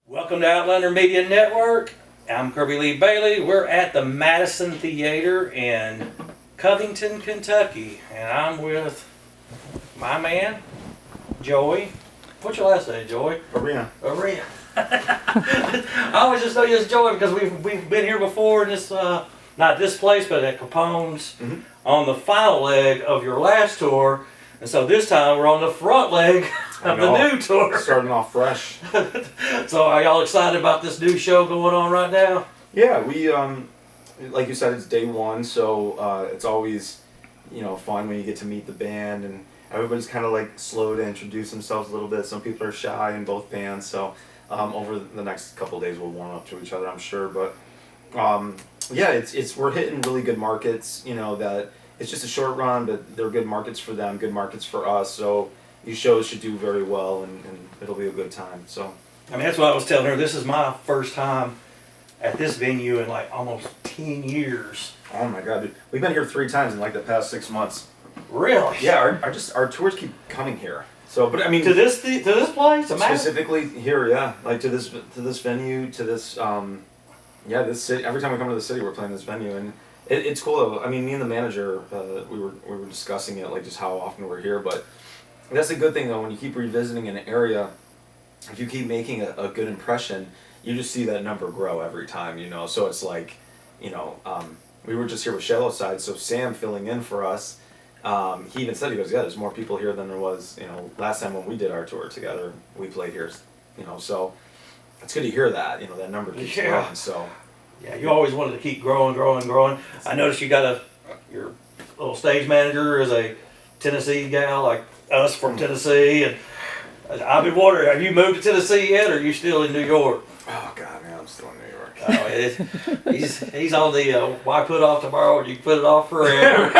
Welcome to Outlander Media Network. I'm Kirby Lee Bailey. We're at the Madison Theater in Covington, Kentucky, and I'm with my man, Joey. What's your last name, Joey? Arena. I always just know you as Joey because we've been here before in this not this place, but at Capone's on the final leg of your last tour, and so this time we're on the front leg of the new tour. Starting off fresh. So are y'all excited about this new show going on right now? Yeah, we like you said, it's day one, so it's always fun when you get to meet the band, and everybody's kind of like slow to introduce themselves a little bit. Some people are shy in both bands, so over the next couple of days we'll warm up to each other, I'm sure. But yeah, it's we're hitting really good markets. That it's just a short run, but they're good markets for them, good markets for us. So these shows should do very well, and it'll be a good time. So I mean, that's what I was telling her. This is my first time at this venue in like almost 10 years. Oh my God, dude. We've been here 3 times in like the past 6 months. Really? Yeah, our tours keep coming here. So, but I mean, to this place, specifically here, yeah, like to this venue, to this this city. Every time we come to the city, we're playing this venue, and it's cool though. I mean, me and the manager, we were discussing it, like just how often we're here, but that's a good thing though. When you keep revisiting an area, if you keep making a good impression, you just see that number grow every time. So it's like, we were just here with Shallow Side, so Sam filling in for us. He even said, he goes, yeah, there's more people here than there was, last time when we did our tour together. We played here, so it's good to hear that, that number keeps growing. So yeah, you always wanted to keep growing. I noticed you got your little stage manager is a Tennessee gal like us from Tennessee, and I've been wondering, have you moved to Tennessee yet, or are you still in New York? Oh God, man, I'm still in New York. Oh, he's on the why put off tomorrow when you can put it off forever.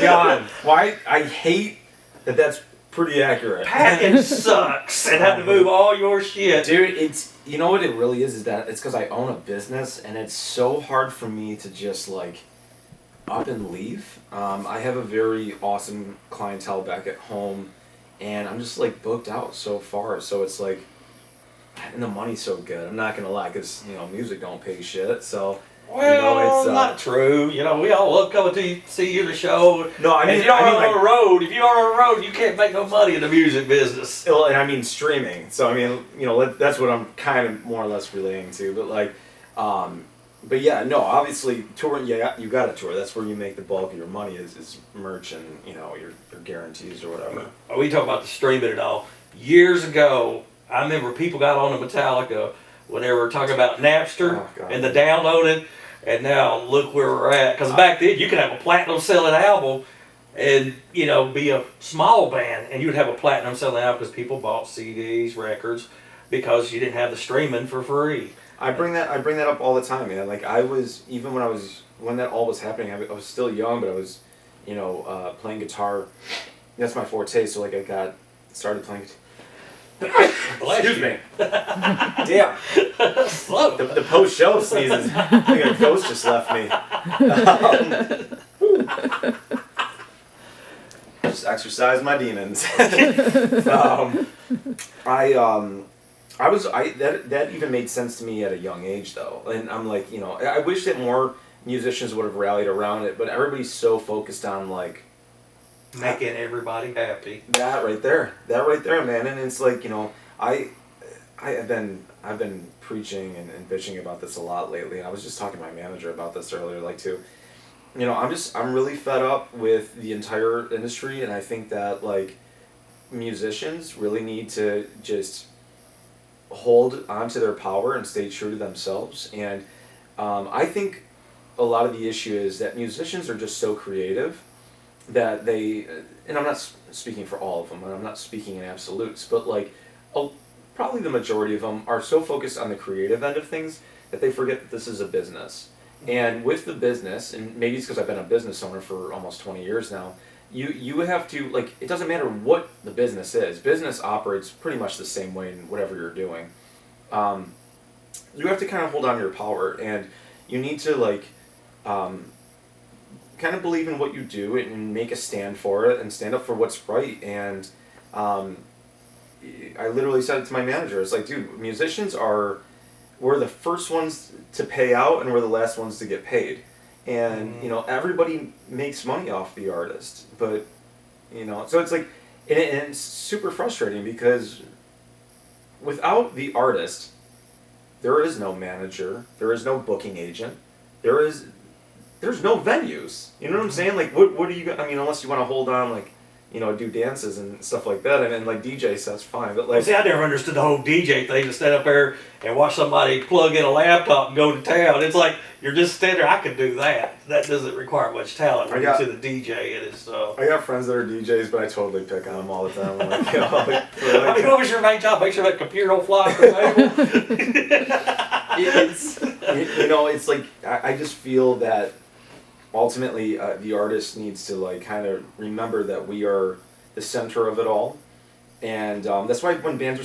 God, why I hate that's pretty accurate. Packing sucks and have to move all your shit. Dude, it's what it really is that it's because I own a business, and it's so hard for me to just like up and leave. I have a very awesome clientele back at home, and I'm just like booked out so far. So it's like, and the money's so good. I'm not gonna lie, because music don't pay shit. So well, it's not true. We all love coming to see you the show. No, I mean, if you are on the road, you can't make no money in the music business. Well, and I mean streaming. So I mean, that's what I'm kind of more or less relating to. But like, but yeah, no, obviously touring. Yeah, you got to tour. That's where you make the bulk of your money is merch and your guarantees or whatever. We talk about the streaming and all. Years ago, I remember people got on to Metallica when they were talking about Napster and the downloading, and now look where we're at. Because back then you could have a platinum selling album and be a small band, and you'd have a platinum selling album because people bought CDs, records, because you didn't have the streaming for free. I bring that up all the time, man. Like I was, even when that all was happening, I was still young, but I was playing guitar. That's my forte. So like I started playing guitar. Excuse me. Damn. The post-show sneezes. I think a ghost just left me. Just exercise my demons. That even made sense to me at a young age though, and I'm like, I wish that more musicians would have rallied around it, but everybody's so focused on like making everybody happy. That right there, man. And it's like, I've been preaching and bitching about this a lot lately. And I was just talking to my manager about this earlier, like too. I'm really fed up with the entire industry, and I think that like musicians really need to just hold onto their power and stay true to themselves. And I think a lot of the issue is that musicians are just so creative that they, and I'm not speaking for all of them, and I'm not speaking in absolutes, but like probably the majority of them are so focused on the creative end of things that they forget that this is a business. And with the business, and maybe it's because I've been a business owner for almost 20 years now, you have to, like, it doesn't matter what the business is. Business operates pretty much the same way in whatever you're doing. You have to kind of hold on to your power, and you need to like kind of believe in what you do and make a stand for it and stand up for what's right. And I literally said it to my manager. It's like, dude, we're the first ones to pay out and we're the last ones to get paid. And, you know, everybody makes money off the artist. But, you know, so it's like, and it's super frustrating because without the artist, there is no manager, there is no booking agent, there's no venues. You know what I'm saying? Like, what do you, I mean, unless you want to hold on, like, you know, do dances and stuff like that, and like DJ sets, fine. But like, see, I never understood the whole DJ thing, to stand up there and watch somebody plug in a laptop and go to town. It's like, you're just standing there. I could do that. That doesn't require much talent when you see the DJ and his stuff. I got friends that are DJs, but I totally pick on them all the time. I'm like, you know, I mean, what was your main job? Make sure that computer don't fly off the table. You know, it's like, I just feel that ultimately the artist needs to like kind of remember that we are the center of it all, and that's why when bands are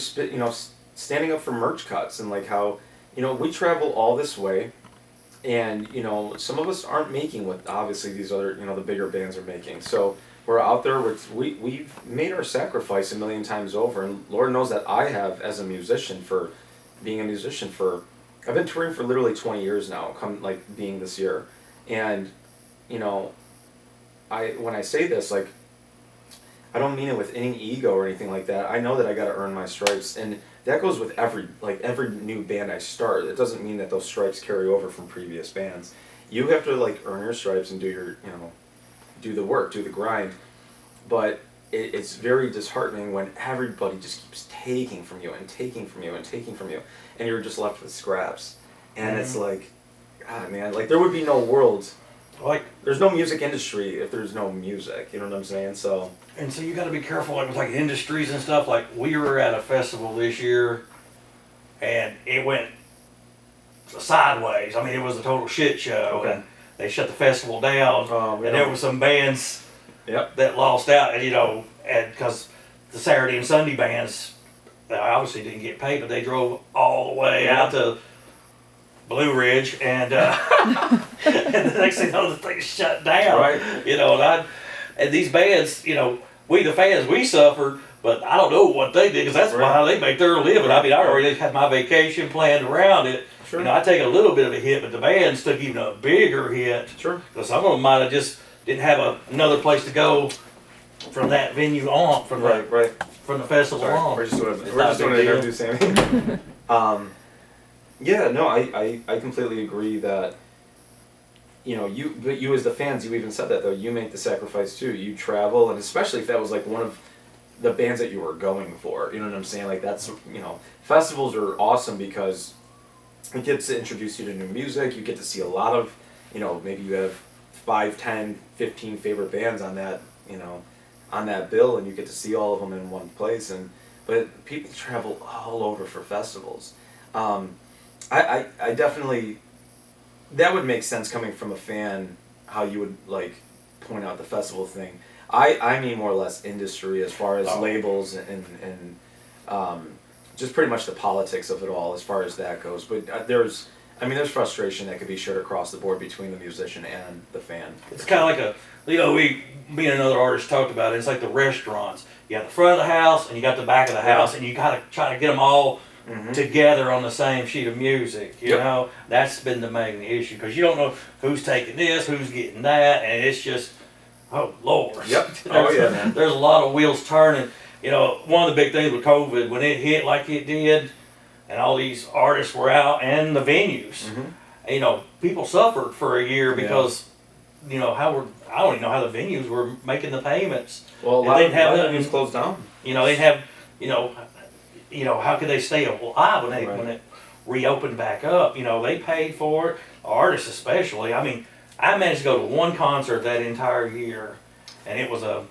standing up for merch cuts and like how, you know, we travel all this way, and you know, some of us aren't making what obviously these other, you know, the bigger bands are making. So we're out there we've made our sacrifice a million times over, and Lord knows that I have, as a musician, for being a musician for, I've been touring for literally 20 years now, being this year. And you know, when I say this, like, I don't mean it with any ego or anything like that. I know that I got to earn my stripes, and that goes with every new band I start. It doesn't mean that those stripes carry over from previous bands. You have to like earn your stripes and do your, you know, do the work, do the grind. But it's very disheartening when everybody just keeps taking from you and taking from you and taking from you, and you're just left with scraps. And it's like, God, man, like there would be no world. Like, there's no music industry if there's no music, you know what I'm saying? So you got to be careful, like with like industries and stuff. Like, we were at a festival this year, and it went sideways. I mean, it was a total shit show, and they shut the festival down. And there were some bands that lost out, and you know, and because the Saturday and Sunday bands, they obviously didn't get paid, but they drove all the way out to Blue Ridge, and and the next thing you know, the thing shut down. Right. You know, and these bands, you know, we the fans, we suffered, but I don't know what they did, because that's how they make their living. I mean, I already had my vacation planned around it. Sure. You know, I take a little bit of a hit, but the bands took even a bigger hit. Sure. Because some of them might have just didn't have another place to go from that venue on, from from the festival on. We're just doing an interview, Sammy. Yeah, no, I completely agree that, you know, you as the fans, you even said that though, you make the sacrifice too. You travel, and especially if that was like one of the bands that you were going for, you know what I'm saying? Like, that's, you know, festivals are awesome because it gets to introduce you to new music. You get to see a lot of, you know, maybe you have 5, 10, 15 favorite bands on that, you know, on that bill, and you get to see all of them in one place. But people travel all over for festivals. I definitely, that would make sense coming from a fan, how you would like point out the festival thing. I mean more or less industry as far as labels and just pretty much the politics of it all as far as that goes. But there's frustration that could be shared across the board between the musician and the fan. It's kind of like me and another artist talked about it. It's like the restaurants. You got the front of the house and you got the back of the house, and you gotta try to get them all together on the same sheet of music. You know, that's been the main issue, because you don't know who's taking this, who's getting that, and it's just, oh Lord. Man. There's a lot of wheels turning. You know, one of the big things with COVID, when it hit like it did, and all these artists were out, and the venues, you know, people suffered for a year because, you know, I don't even know how the venues were making the payments. Well, a lot of venues closed down. You know, they have, you know, how could they stay alive when it reopened back up? You know, they paid for it, artists especially. I mean, I managed to go to one concert that entire year, and it was a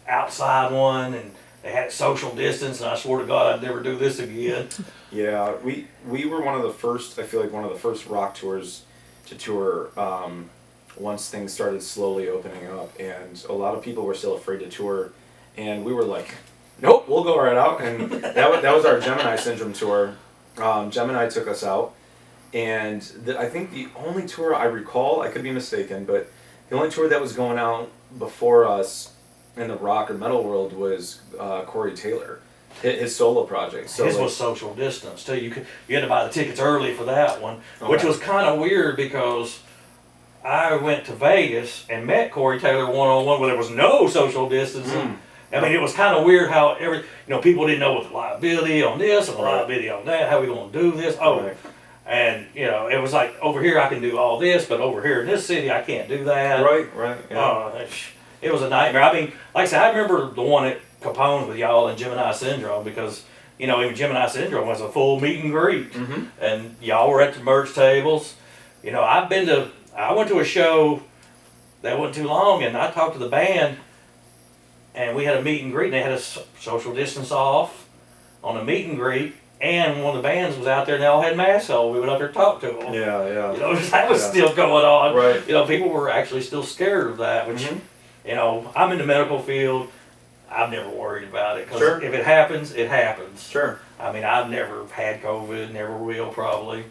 outside one, and they had social distance, and I swore to God I'd never do this again. Yeah, we were one of the first rock tours to tour once things started slowly opening up, and a lot of people were still afraid to tour, and we were like, nope, we'll go right out. And that was our Gemini Syndrome tour. Gemini took us out, and I think the only tour I recall, I could be mistaken, but the only tour that was going out before us in the rock or metal world was Corey Taylor. his solo project. So his was social distance too. You had to buy the tickets early for that one, which was kind of weird because I went to Vegas and met Corey Taylor one-on-one where there was no social distancing. I mean, it was kind of weird how people didn't know what the liability on this and the liability on that. How we gonna do this? And it was like over here I can do all this, but over here in this city I can't do that. Right. Yeah. It was a nightmare. I mean, like I said, I remember the one at Capone with y'all and Gemini Syndrome because even Gemini Syndrome was a full meet and greet, and y'all were at the merch tables. I went to a show that wasn't too long, and I talked to the band, and we had a meet and greet, and they had a social distance off on a meet and greet. And one of the bands was out there and they all had masks on. We went up there to talk to them. Yeah. That was still going on. Right. People were actually still scared of that, which, I'm in the medical field. I've never worried about it. Because if it happens, it happens. Sure. I mean, I've never had COVID, never will probably.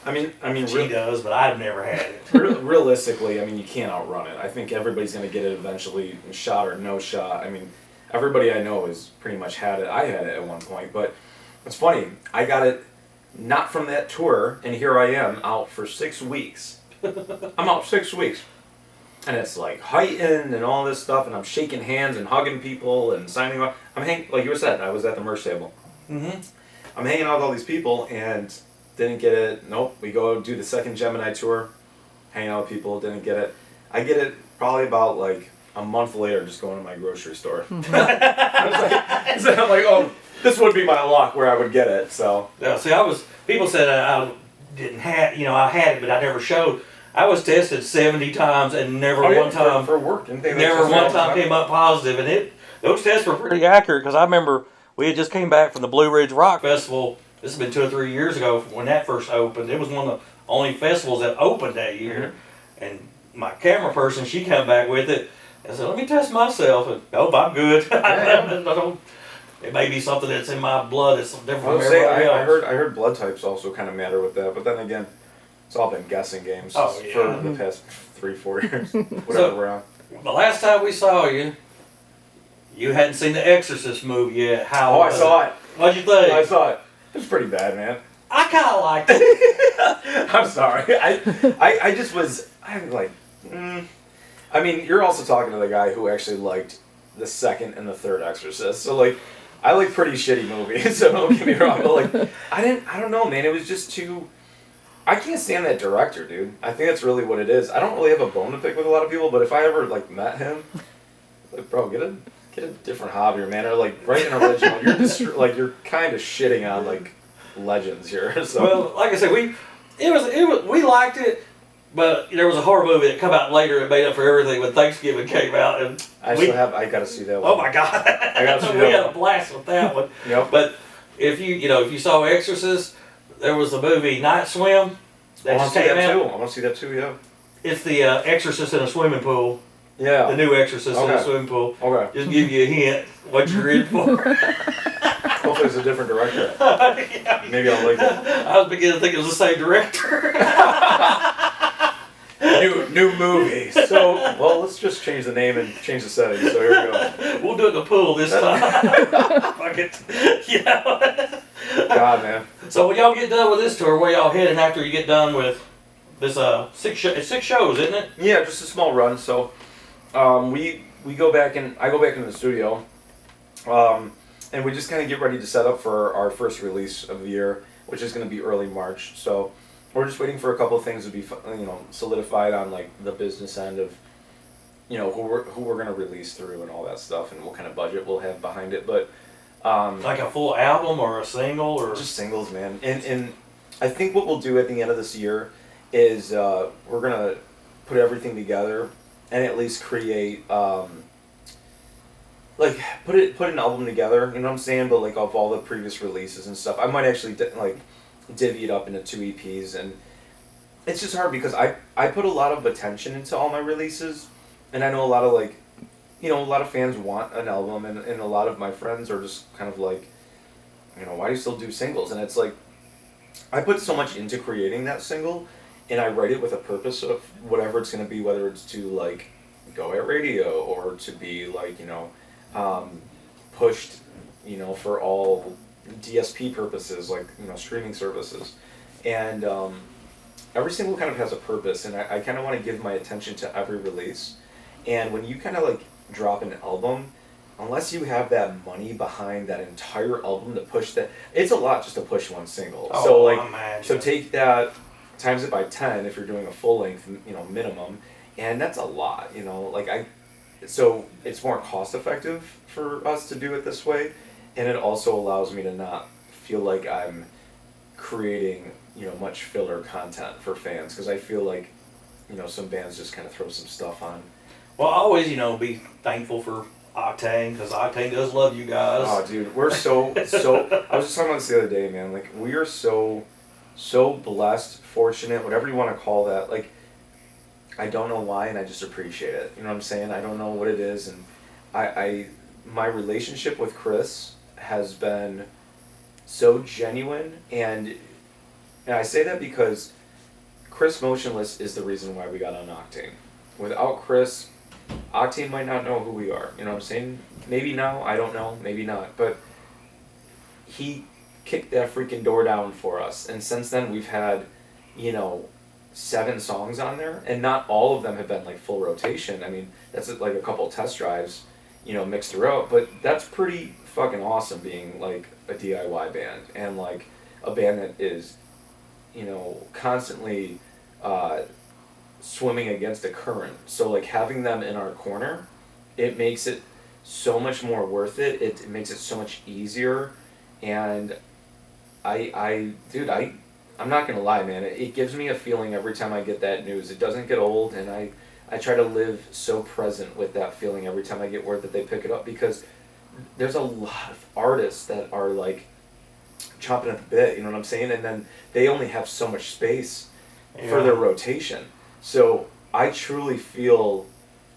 I mean, she does, but I've never had it. Realistically, I mean, you can't outrun it. I think everybody's going to get it eventually, shot or no shot. I mean, everybody I know has pretty much had it. I had it at one point, but it's funny. I got it not from that tour, and here I am out for 6 weeks. I'm out 6 weeks. And it's like heightened and all this stuff, and I'm shaking hands and hugging people and signing off. Like you said, I was at the merch table. I'm hanging out with all these people and didn't get it. Nope. We go do the second Gemini tour, hanging out with people, didn't get it. I get it probably about like a month later, just going to my grocery store. I'm like, oh, this would be my luck where I would get it. So yeah. See, people said I didn't have, I had it, but I never showed. I was tested 70 times and never one time for work. Never one time came up positive, and those tests were pretty accurate because I remember we had just came back from the Blue Ridge Rock Festival. This has been 2 or 3 years ago when that first opened. It was one of the only festivals that opened that year, and my camera person, she came back with it. I said, "Let me test myself," and nope, I'm good. It may be something that's in my blood. It's different from everybody else. I heard blood types also kind of matter with that, but then again, it's all been guessing games for the past 3-4 years. Whatever we're on. The last time we saw you, you hadn't seen The Exorcist movie yet. I saw it. What'd you think? I saw it. It was pretty bad, man. I kind of liked it. I'm sorry. I just was. I'm like. I mean, you're also talking to the guy who actually liked the second and the third Exorcist. So like, I like pretty shitty movies. So don't get me wrong. But like, I don't know, man. It was just too. I can't stand that director, dude. I think that's really what it is. I don't really have a bone to pick with a lot of people, but if I ever like met him, like, bro, get a different hobby, man. Or like, write an original. You're kind of shitting on like legends here. So. Well, like I said, we liked it, but there was a horror movie that came out later that made up for everything when Thanksgiving came out, and I got to see that one. Oh my God! I got to see that. We had a blast with that one. Yep. But if you saw Exorcist. There was the movie Night Swim that just came out. I want to see that too, yeah. It's the Exorcist in a swimming pool. Yeah. The new Exorcist in a swimming pool. Okay. Just give you a hint what you're in for. Hopefully it's a different director. Yeah. Maybe I'll like it. I was beginning to think it was the same director. New movie. So, well, let's just change the name and change the settings. So here we go. We'll do it in the pool this time. Fuck it. Yeah. God, man. So when y'all get done with this tour, where y'all heading after you get done with this 6 shows, isn't it? Yeah, just a small run. So we go back and I go back into the studio, and we just kind of get ready to set up for our first release of the year, which is going to be early March. So we're just waiting for a couple of things to be solidified on like the business end of who we're going to release through and all that stuff, and what kind of budget we'll have behind it, but. Like a full album or a single or just singles, man. And I think what we'll do at the end of this year is we're gonna put everything together and at least create like put an album together. You know what I'm saying? But like of all the previous releases and stuff, I might actually divvy it up into 2 EPs, and it's just hard because I put a lot of attention into all my releases, and I know a lot of a lot of fans want an album, and a lot of my friends are just kind of like, why do you still do singles? And it's like, I put so much into creating that single, and I write it with a purpose of whatever it's going to be, whether it's to like go at radio or to be like, pushed for all DSP purposes, like, streaming services. And every single kind of has a purpose, and I kind of want to give my attention to every release. And when you kind of like drop an album, unless you have that money behind that entire album to push that, it's a lot just to push one single. Oh, so like, imagine. so take that, times it by 10 if you're doing a full length, minimum, and that's a lot. So it's more cost effective for us to do it this way, and it also allows me to not feel like I'm creating much filler content for fans, because I feel like some bands just kind of throw some stuff on. Well, always be thankful for Octane, because Octane does love you guys. Oh, dude, we're so I was just talking about this the other day, man. Like, we are so blessed, fortunate, whatever you want to call that. Like, I don't know why, and I just appreciate it. You know what I'm saying? I don't know what it is, and my relationship with Chris has been so genuine, and I say that because Chris Motionless is the reason why we got on Octane. Without Chris, Octane might not know who we are. You know what I'm saying? Maybe now, I don't know, maybe not. But he kicked that freaking door down for us. And since then, we've had, 7 songs on there. And not all of them have been like full rotation. I mean, that's like a couple test drives, mixed throughout. But that's pretty fucking awesome, being like a DIY band. And like a band that is, constantly swimming against the current. So like having them in our corner, it makes it so much more worth it. It makes it so much easier. And I'm not gonna lie, man, it gives me a feeling every time I get that news. It doesn't get old, and I try to live so present with that feeling every time I get word that they pick it up, because there's a lot of artists that are like chomping at the bit, you know what I'm saying? And then they only have so much space for their rotation. So I truly feel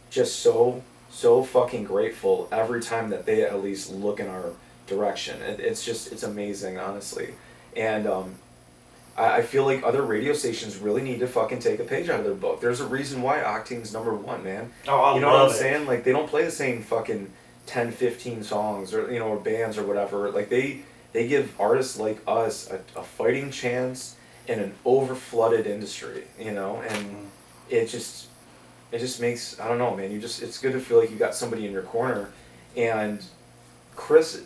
just so fucking grateful every time that they at least look in our direction. It's amazing, honestly. And I feel like other radio stations really need to fucking take a page out of their book. There's a reason why Octane's #1, man. Oh, I You know love what I'm it. saying? Like, they don't play the same fucking 10, 15 songs, or or bands or whatever. Like, they give artists like us a fighting chance in an over-flooded industry, and it just makes, I don't know, man, it's good to feel like you got somebody in your corner. And Chris,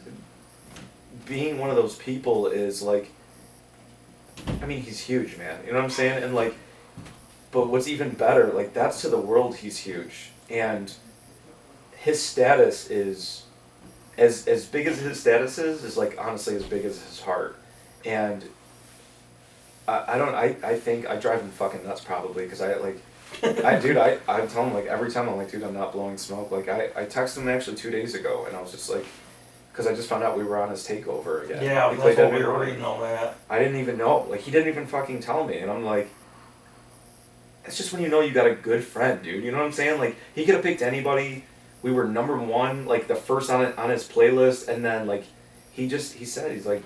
being one of those people, is like, I mean, he's huge, man, you know what I'm saying? And like, but what's even better, like, that's to the world, he's huge. And his status is, as big as his status is like, honestly, as big as his heart. And I think I drive him fucking nuts, probably, because I tell him, like, every time, I'm like, dude, I'm not blowing smoke. Like, I texted him actually 2 days ago, and I was just like, because I just found out we were on his takeover again. Yeah, He that's played what we every were morning. reading on that. I didn't even know. Like, he didn't even fucking tell me, and I'm like, it's just when you got a good friend, dude. You know what I'm saying? Like, he could have picked anybody. We were #1, like, the first on his playlist, and then, like, he said, he's like,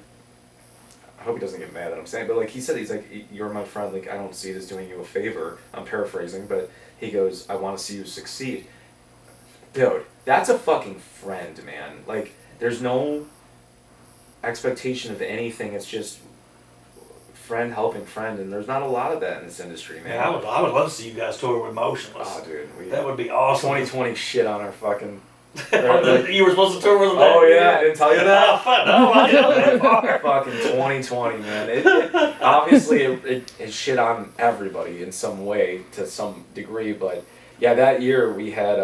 I hope he doesn't get mad at I'm saying, but like, he said, he's like, you're my friend, like, I don't see it as doing you a favor. I'm paraphrasing, but he goes, I want to see you succeed. Dude, that's a fucking friend, man. Like, there's no expectation of anything. It's just friend helping friend, and there's not a lot of that in this industry, man. Yeah, I would love to see you guys tour with Motionless. Oh, dude, that would be awesome. 2020 shit on our fucking. You were supposed to tour with them. Oh yeah, I didn't tell you that. No, I didn't know that part. Fucking 2020, man. Obviously it shit on everybody in some way, to some degree, but yeah, that year we had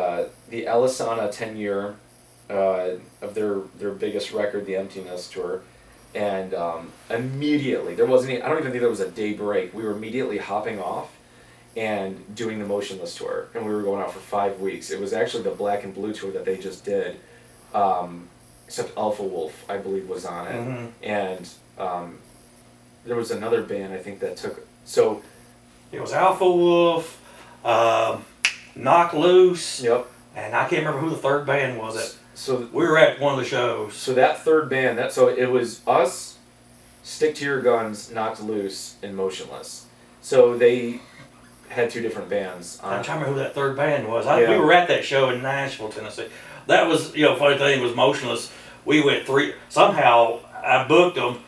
the Elisana 10-year of their biggest record, the Emptiness tour. And immediately, I don't even think there was a day break. We were immediately hopping off and doing the Motionless tour. And we were going out for 5 weeks. It was actually the Black and Blue tour that they just did. Except Alpha Wolf, I believe, was on it. Mm-hmm. And there was another band, I think, that took... So it was Alpha Wolf, Knock Loose. Yep. And I can't remember who the third band was. So we were at one of the shows. So that third band, so it was us, Stick to Your Guns, Knocked Loose, and Motionless. So they had 2 different bands. I'm trying to remember who that third band was. We were at that show in Nashville, Tennessee. That was, funny thing was Motionless we went somehow I booked them,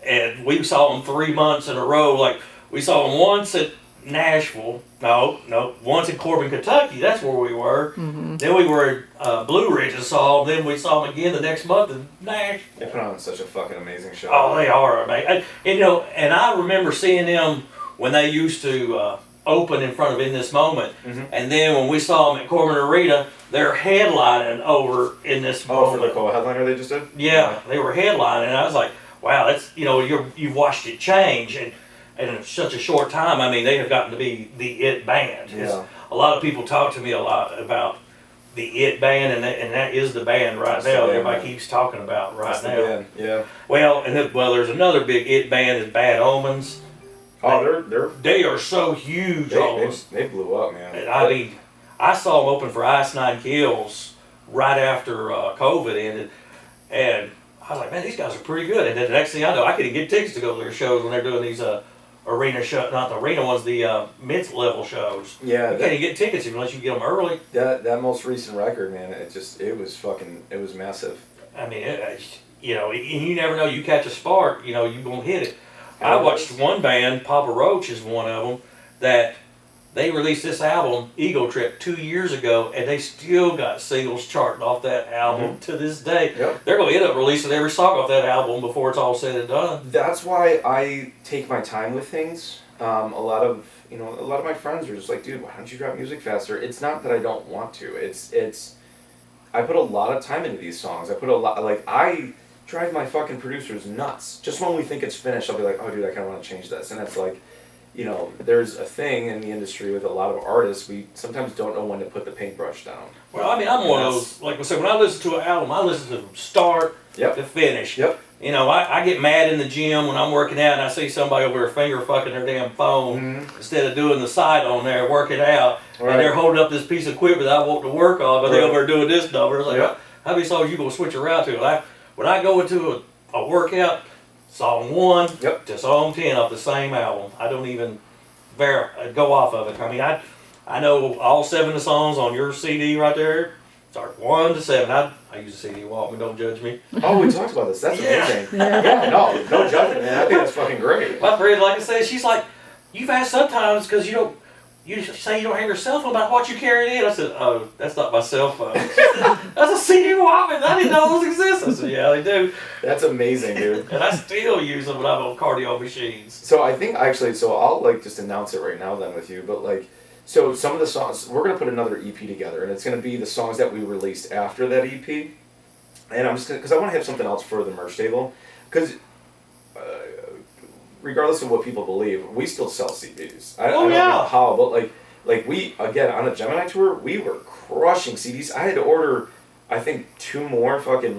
and we saw them 3 months in a row. Like, we saw them once at Nashville. No, once in Corbin, Kentucky. That's where we were. Mm-hmm. Then we were at Blue Ridge and saw them. Then we saw them again the next month in Nashville. They put on such a fucking amazing show. Oh, they are amazing. And I remember seeing them when they used to open in front of In This Moment. Mm-hmm. And then when we saw them at Corbin Arena, they're headlining over In This Oh, Moment. for the co-headliner they just did? Yeah, they were headlining, and I was like, wow, that's, you've watched it change, and in such a short time. I mean, they have gotten to be the it band. Yeah. A lot of people talk to me a lot about the it band, and that is the band right That's now. the band, Everybody man. keeps talking about right That's the now. band, yeah. Well, there's another big it band is Bad Omens. Oh, They are so huge almost. they blew up, man. And I mean, I saw them open for Ice Nine Kills right after COVID ended, and I was like, man, these guys are pretty good. And then the next thing I know, I couldn't get tickets to go to their shows when they're doing these arena shows, not the arena ones, the mid-level shows. Yeah, You can't even get tickets unless you get them early. that most recent record, man, it was massive. I mean, you never know. You catch a spark, you're gonna hit it. I watched one band, Papa Roach is one of them, that they released this album, Ego Trip, 2 years ago, and they still got singles charting off that album to this day. Yep. They're going to end up releasing every song off that album before it's all said and done. That's why I take my time with things. A lot of my friends are just like, dude, why don't you drop music faster? It's not that I don't want to. It's I put a lot of time into these songs. I drive my fucking producers nuts. Just when we think it's finished, I'll be like, oh, dude, I kind of want to change this. And it's like, there's a thing in the industry with a lot of artists, we sometimes don't know when to put the paintbrush down. Well, I mean, I'm one of those, like I said, when I listen to an album, I listen to it from start to finish. Yep. I get mad in the gym when I'm working out and I see somebody over there finger fucking their damn phone instead of doing the side on there, working out, Right. and they're holding up this piece of equipment that I want to work on, but they're over there doing this number. It's like, Yep. how many songs you going to switch around to? When I go into a workout, song 1 to song 10 off the same album, I don't even go off of it. I mean, I know all 7 of the songs on your CD right there. Start 1 to 7. I use a CD Walkman. Don't judge me. Oh, we talked about this. That's amazing. Yeah, no judgment, man. I think that's fucking great. My friend, like I said, she's like, you've asked sometimes because you say you don't have your cell phone about what you carried in. I said, oh, that's not my cell phone. That's a CD Walkman. I didn't know those existed. I said, yeah, they do. That's amazing, dude. And I still use them when I'm on cardio machines. So I think actually, I'll just announce it right now then with you, but so some of the songs, we're going to put another EP together, and it's going to be the songs that we released after that EP. And I'm just going to, because I want to have something else for the merch table, because regardless of what people believe, we still sell CDs. I don't know how, but like we, again, on a Gemini tour, we were crushing CDs. I had to order, I think, 2 more fucking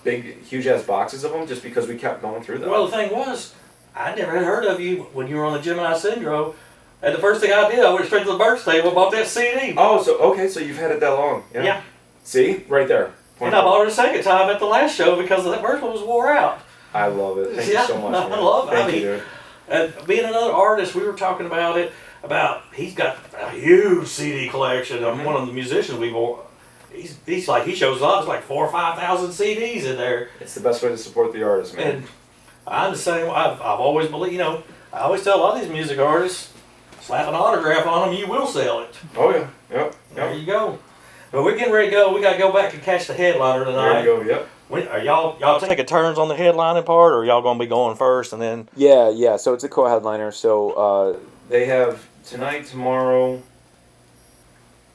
big, huge ass boxes of them just because we kept going through them. Well, the thing was, I never had heard of you when you were on the Gemini Syndrome. And the first thing I did, I went straight to the merch table and bought that CD. Oh, so you've had it that long. Yeah. See? Right there. And I bought it a second time at the last show because that first one was wore out. I love it. Thank you so much, man. I love it. Thank you, dude. And being another artist, we were talking about it, he's got a huge CD collection. I'm one of the musicians we've he's like, he shows up, it's like 4,000 or 5,000 CDs in there. It's the best way to support the artist, man. And I'm the same. I've always believed, I always tell a lot of these music artists, slap an autograph on them, you will sell it. Oh yeah, yep. There you go. But we're getting ready to go. We got to go back and catch the headliner tonight. There you go. Yep. Are y'all taking turns on the headlining part, or are y'all going to be going first and then? Yeah. So it's a co-headliner. So they have tonight, tomorrow,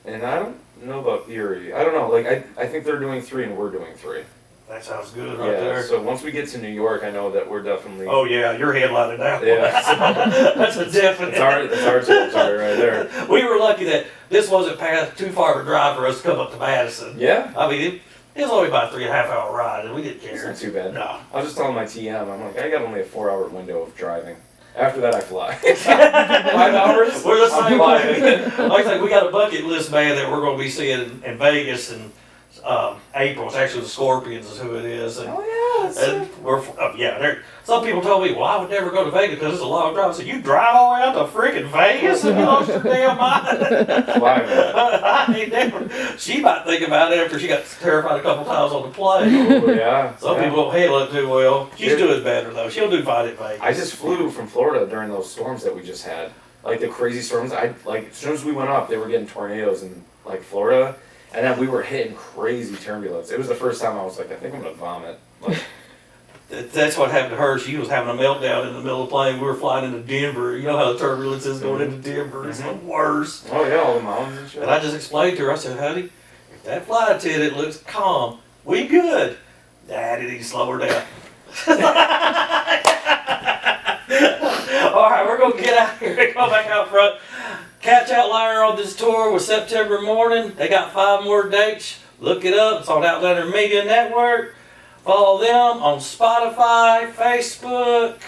and I don't know about Erie. I don't know. I think they're doing 3 and we're doing 3. That sounds good right there. So once we get to New York, I know that we're definitely. Oh yeah, you're headlining now. Yeah. That's a definite. It's our territory right there. We were lucky that this wasn't too far of a drive for us to come up to Madison. Yeah. I mean, it was only about a 3.5 hour ride, and we didn't care. It's not too bad. No. I was just telling my TM, I'm like, I got only a 4-hour window of driving. After that, I fly. 5 hours? We're the same flying. way. Like I said, we got a bucket list band that we're going to be seeing in Vegas in April. It's actually the Scorpions is who it is. And Oh And some people told me, well, I would never go to Vegas because it's a long drive. I said, you drive all the way out to freaking Vegas and you lost your damn mind? Why, man? I ain't never. She might think about it after she got terrified a couple times on the plane. Oh, yeah. Some people don't handle it too well. She's doing better, though. She'll do fine at Vegas. I just flew from Florida during those storms that we just had. Like, the crazy storms. As soon as we went up, they were getting tornadoes in, like, Florida. And then we were hitting crazy turbulence. It was the first time I was like, I think I'm going to vomit. Like, that's what happened to her. She was having a meltdown in the middle of the plane. We were flying into Denver. You know how the turbulence is going into Denver. It's the worst. Oh, yeah, all the mountains and shit. And I just explained to her, I said, honey, if that flight attendant looks calm, we good. Daddy needs to slow her down. All right, we're going to get out here and go back out front. Catch Outlier on this tour with September Morning. They got 5 more dates. Look it up. It's on Outlander Media Network. Follow them on Spotify, Facebook,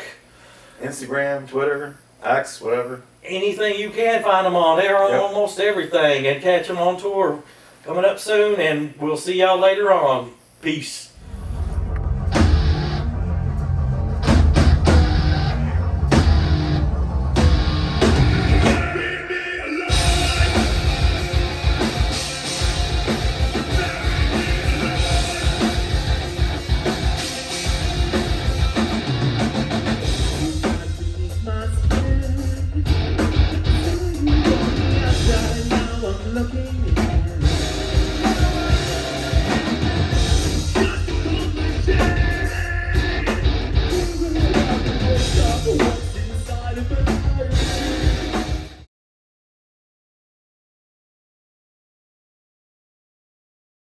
Instagram, Twitter, X, whatever. Anything you can find them on. They're on almost everything. And catch them on tour coming up soon. And we'll see y'all later on. Peace.